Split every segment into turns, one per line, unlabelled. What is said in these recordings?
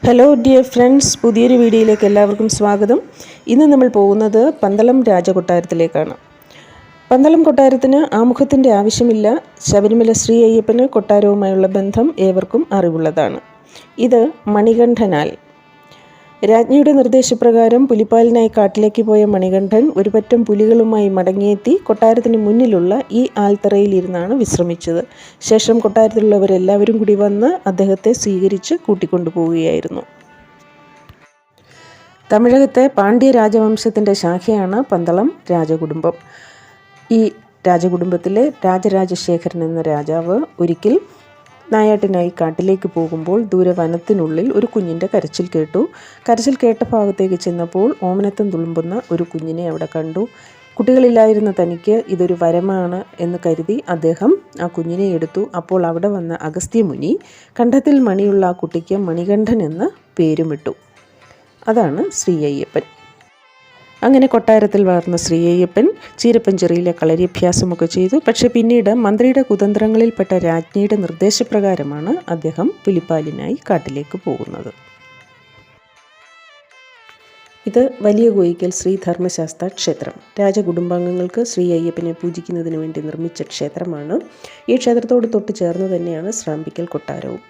Hello dear friends, പുതിയൊരു വീഡിയോയിലേക്ക് എല്ലാവർക്കും സ്വാഗതം. ഇന്ന് നമ്മൾ പോകുന്നത് പന്തളം രാജകൊട്ടാരത്തിലേക്കാണ്. പന്തളം കൊട്ടാരത്തിന് ആമുഖത്തിൻ്റെ ആവശ്യമില്ല. ശബരിമല ശ്രീ അയ്യപ്പന് കൊട്ടാരവുമായുള്ള ബന്ധം ഏവർക്കും അറിവുള്ളതാണ്. ഇത് മണികണ്ഠനാൽ. രാജ്ഞിയുടെ നിർദ്ദേശപ്രകാരം പുലിപ്പാലിനായി കാട്ടിലേക്ക് പോയ മണികണ്ഠൻ ഒരു പറ്റം പുലികളുമായി മടങ്ങിയെത്തി കൊട്ടാരത്തിന് മുന്നിലുള്ള ഈ ആൽത്തറയിലിരുന്നാണ് വിശ്രമിച്ചത്. ശേഷം കൊട്ടാരത്തിലുള്ളവരെല്ലാവരും കൂടി വന്ന് അദ്ദേഹത്തെ സ്വീകരിച്ച് കൂട്ടിക്കൊണ്ടുപോവുകയായിരുന്നു. തമിഴകത്തെ പാണ്ഡ്യ രാജവംശത്തിൻ്റെ ശാഖയാണ് പന്തളം രാജകുടുംബം. ഈ രാജകുടുംബത്തിലെ രാജരാജശേഖരൻ എന്ന രാജാവ് ഒരിക്കൽ നായാട്ടിനായി കാട്ടിലേക്ക് പോകുമ്പോൾ ദൂരെ വനത്തിനുള്ളിൽ ഒരു കുഞ്ഞിൻ്റെ കരച്ചിൽ കേട്ടു. കരച്ചിൽ കേട്ട ഭാഗത്തേക്ക് ചെന്നപ്പോൾ ഓമനത്തം തുളുമ്പുന്ന ഒരു കുഞ്ഞിനെ അവിടെ കണ്ടു. കുട്ടികളില്ലായിരുന്ന തനിക്ക് ഇതൊരു വരമാണ് എന്ന് കരുതി അദ്ദേഹം ആ കുഞ്ഞിനെ എടുത്തു. അപ്പോൾ അവിടെ വന്ന അഗസ്ത്യമുനി കണ്ഠത്തിൽ മണിയുള്ള ആ കുട്ടിക്ക് മണികണ്ഠൻ എന്ന പേരുമിട്ടു. അതാണ് ശ്രീ അയ്യപ്പൻ. അങ്ങനെ കൊട്ടാരത്തിൽ വളർന്ന ശ്രീ അയ്യപ്പൻ ചീരപ്പഞ്ചേരിയിലെ കളരിയഭ്യാസമൊക്കെ ചെയ്തു. പക്ഷേ പിന്നീട് മന്ത്രിയുടെ കുതന്ത്രങ്ങളിൽപ്പെട്ട രാജ്ഞിയുടെ നിർദ്ദേശപ്രകാരമാണ് അദ്ദേഹം പുലിപ്പാലിനായി കാട്ടിലേക്ക് പോകുന്നത്. ഇത് വലിയ കോയിക്കൽ ശ്രീ ധർമ്മശാസ്ത്ര ക്ഷേത്രം. രാജകുടുംബാംഗങ്ങൾക്ക് ശ്രീ അയ്യപ്പനെ പൂജിക്കുന്നതിന് വേണ്ടി നിർമ്മിച്ച ക്ഷേത്രമാണ്. ഈ ക്ഷേത്രത്തോട് തൊട്ട് ചേർന്ന് തന്നെയാണ് ശ്രാമ്പിക്കൽ കൊട്ടാരവും.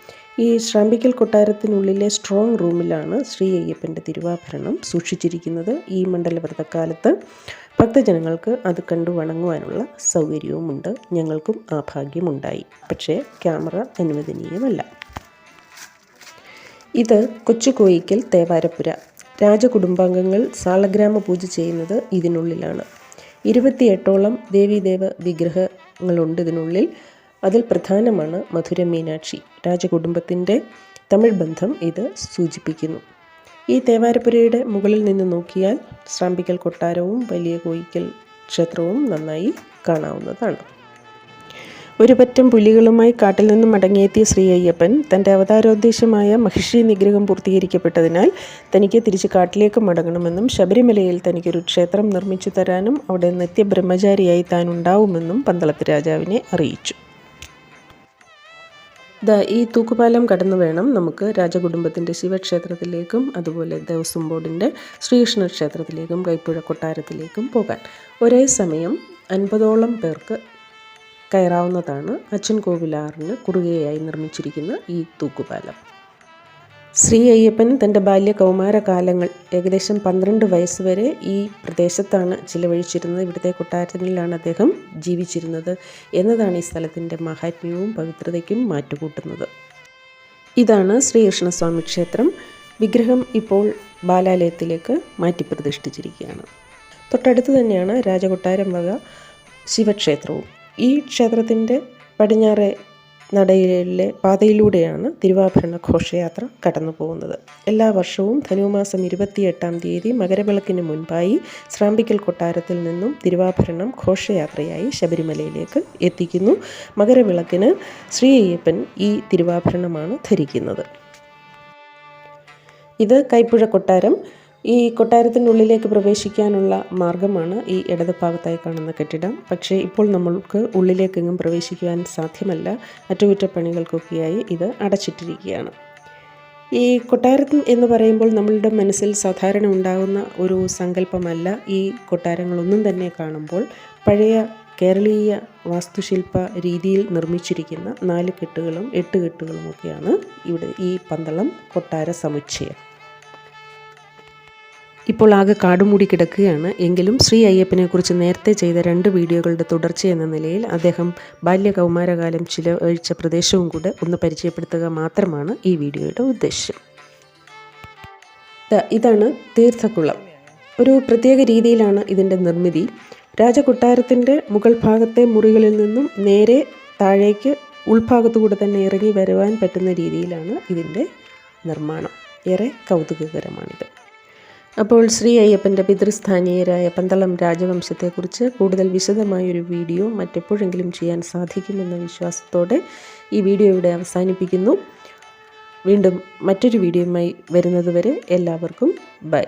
ഈ ശ്രാമ്പിക്കൽ കൊട്ടാരത്തിനുള്ളിലെ സ്ട്രോങ് റൂമിലാണ് ശ്രീ അയ്യപ്പൻ്റെ തിരുവാഭരണം സൂക്ഷിച്ചിരിക്കുന്നത്. ഈ മണ്ഡലവ്രതക്കാലത്ത് ഭക്തജനങ്ങൾക്ക് അത് കണ്ടു വണങ്ങുവാനുള്ള സൗകര്യവുമുണ്ട്. ഞങ്ങൾക്കും ആ ഭാഗ്യമുണ്ടായി. പക്ഷേ ക്യാമറ അനുവദനീയമല്ല. ഇത് കൊച്ചു കോയിക്കൽ തേവാരപ്പുര. രാജകുടുംബാംഗങ്ങൾ സാളഗ്രാമ പൂജ ചെയ്യുന്നത് ഇതിനുള്ളിലാണ്. 28ഓളം ദേവീദേവ വിഗ്രഹങ്ങളുണ്ട് ഇതിനുള്ളിൽ. അതിൽ പ്രധാനമാണ് മധുര മീനാക്ഷി. രാജകുടുംബത്തിൻ്റെ തമിഴ് ബന്ധം ഇത് സൂചിപ്പിക്കുന്നു. ഈ തേവാരപ്പുരയുടെ മുകളിൽ നിന്ന് നോക്കിയാൽ ശ്രാമ്പിക്കൽ കൊട്ടാരവും വലിയ കോയിക്കൽ ക്ഷേത്രവും നന്നായി കാണാവുന്നതാണ്. ഒരു പറ്റം പുലികളുമായി കാട്ടിൽ നിന്നും മടങ്ങിയെത്തിയ ശ്രീ അയ്യപ്പൻ തൻ്റെ അവതാരോദ്ദേശമായ മഹിഷി നിഗ്രഹം പൂർത്തീകരിക്കപ്പെട്ടതിനാൽ തനിക്ക് തിരിച്ച് കാട്ടിലേക്ക് മടങ്ങണമെന്നും ശബരിമലയിൽ തനിക്കൊരു ക്ഷേത്രം നിർമ്മിച്ചു തരാനും അവിടെ നിത്യബ്രഹ്മചാരിയായി താൻ ഉണ്ടാവുമെന്നും പന്തളത്ത് രാജാവിനെ അറിയിച്ചു. ഈ തൂക്കുപാലം കടന്നു വേണം നമുക്ക് രാജകുടുംബത്തിൻ്റെ ശിവക്ഷേത്രത്തിലേക്കും അതുപോലെ ദേവസ്വം ബോർഡിൻ്റെ ശ്രീകൃഷ്ണ ക്ഷേത്രത്തിലേക്കും കൈപ്പുഴ കൊട്ടാരത്തിലേക്കും പോകാൻ. ഒരേ സമയം 50ഓളം പേർക്ക് കയറാവുന്നതാണ് അച്ചൻ കോവിലാറിന് കുറുകയായി നിർമ്മിച്ചിരിക്കുന്ന ഈ തൂക്കുപാലം. ശ്രീ അയ്യപ്പൻ തൻ്റെ ബാല്യ കൗമാര കാലങ്ങൾ ഏകദേശം 12 വയസ്സ് വരെ ഈ പ്രദേശത്താണ് ചിലവഴിച്ചിരുന്നത്. ഇവിടുത്തെ കൊട്ടാരത്തിലാണ് അദ്ദേഹം ജീവിച്ചിരുന്നത് എന്നതാണ് ഈ സ്ഥലത്തിൻ്റെ മഹാത്മ്യവും പവിത്രതയ്ക്കും മാറ്റുകൂട്ടുന്നത്. ഇതാണ് ശ്രീകൃഷ്ണസ്വാമി ക്ഷേത്രം. വിഗ്രഹം ഇപ്പോൾ ബാലാലയത്തിലേക്ക് മാറ്റി പ്രതിഷ്ഠിച്ചിരിക്കുകയാണ്. തൊട്ടടുത്ത് തന്നെയാണ് രാജകൊട്ടാരം വക ശിവക്ഷേത്രവും. ഈ ക്ഷേത്രത്തിൻ്റെ പടിഞ്ഞാറേ നടയിലെ പാതയിലൂടെയാണ് തിരുവാഭരണ ഘോഷയാത്ര കടന്നു പോകുന്നത്. എല്ലാ വർഷവും ധനുമാസം 28-ാം തീയതി മകരവിളക്കിന് മുൻപായി ശ്രാമ്പിക്കൽ കൊട്ടാരത്തിൽ നിന്നും തിരുവാഭരണം ഘോഷയാത്രയായി ശബരിമലയിലേക്ക് എത്തിക്കുന്നു. മകരവിളക്കിന് ശ്രീ അയ്യപ്പൻ ഈ തിരുവാഭരണമാണ് ധരിക്കുന്നത്. ഇത് കൈപ്പുഴ കൊട്ടാരം. ഈ കൊട്ടാരത്തിനുള്ളിലേക്ക് പ്രവേശിക്കാനുള്ള മാർഗമാണ് ഈ ഇടത് ഭാഗത്തായി കാണുന്ന കെട്ടിടം. പക്ഷേ ഇപ്പോൾ നമ്മൾക്ക് ഉള്ളിലേക്കെങ്ങും പ്രവേശിക്കുവാൻ സാധ്യമല്ല. അറ്റകുറ്റപ്പണികൾക്കൊക്കെയായി ഇത് അടച്ചിട്ടിരിക്കുകയാണ്. ഈ കൊട്ടാരം എന്ന് പറയുമ്പോൾ നമ്മളുടെ മനസ്സിൽ സാധാരണ ഉണ്ടാകുന്ന ഒരു സങ്കല്പമല്ല. ഈ കൊട്ടാരങ്ങളൊന്നും തന്നെ കാണുമ്പോൾ പഴയ കേരളീയ വാസ്തുശില്പ രീതിയിൽ നിർമ്മിച്ചിരിക്കുന്ന 4 കെട്ടുകളും 8 കെട്ടുകളുമൊക്കെയാണ് ഇവിടെ ഈ പന്തളം കൊട്ടാര സമുച്ചയം. ഇപ്പോൾ ആകെ കാടുമൂടി കിടക്കുകയാണ്. എങ്കിലും ശ്രീ അയ്യപ്പനെക്കുറിച്ച് നേരത്തെ ചെയ്ത 2 വീഡിയോകളുടെ തുടർച്ചയെന്ന നിലയിൽ അദ്ദേഹം ബാല്യകൗമാരകാലം ചിലവഴിച്ച പ്രദേശവും കൂടെ ഒന്ന് പരിചയപ്പെടുത്തുക മാത്രമാണ് ഈ വീഡിയോയുടെ ഉദ്ദേശം. ഇതാണ് തീർത്ഥക്കുളം. ഒരു പ്രത്യേക രീതിയിലാണ് ഇതിൻ്റെ നിർമ്മിതി. രാജകൊട്ടാരത്തിൻ്റെ മുകൾ ഭാഗത്തെ മുറികളിൽ നിന്നും നേരെ താഴേക്ക് ഉൾഭാഗത്തുകൂടെ തന്നെ ഇറങ്ങി വരുവാൻ പറ്റുന്ന രീതിയിലാണ് ഇതിൻ്റെ നിർമ്മാണം. ഏറെ കൗതുകകരമാണിത്. അപ്പോൾ ശ്രീ അയ്യപ്പൻ്റെ പിതൃസ്ഥാനീയരായ പന്തളം രാജവംശത്തെക്കുറിച്ച് കൂടുതൽ വിശദമായൊരു വീഡിയോ മറ്റെപ്പോഴെങ്കിലും ചെയ്യാൻ സാധിക്കുമെന്ന വിശ്വാസത്തോടെ ഈ വീഡിയോ ഇവിടെ അവസാനിപ്പിക്കുന്നു. വീണ്ടും മറ്റൊരു വീഡിയോയുമായി വരുന്നതുവരെ എല്ലാവർക്കും ബൈ.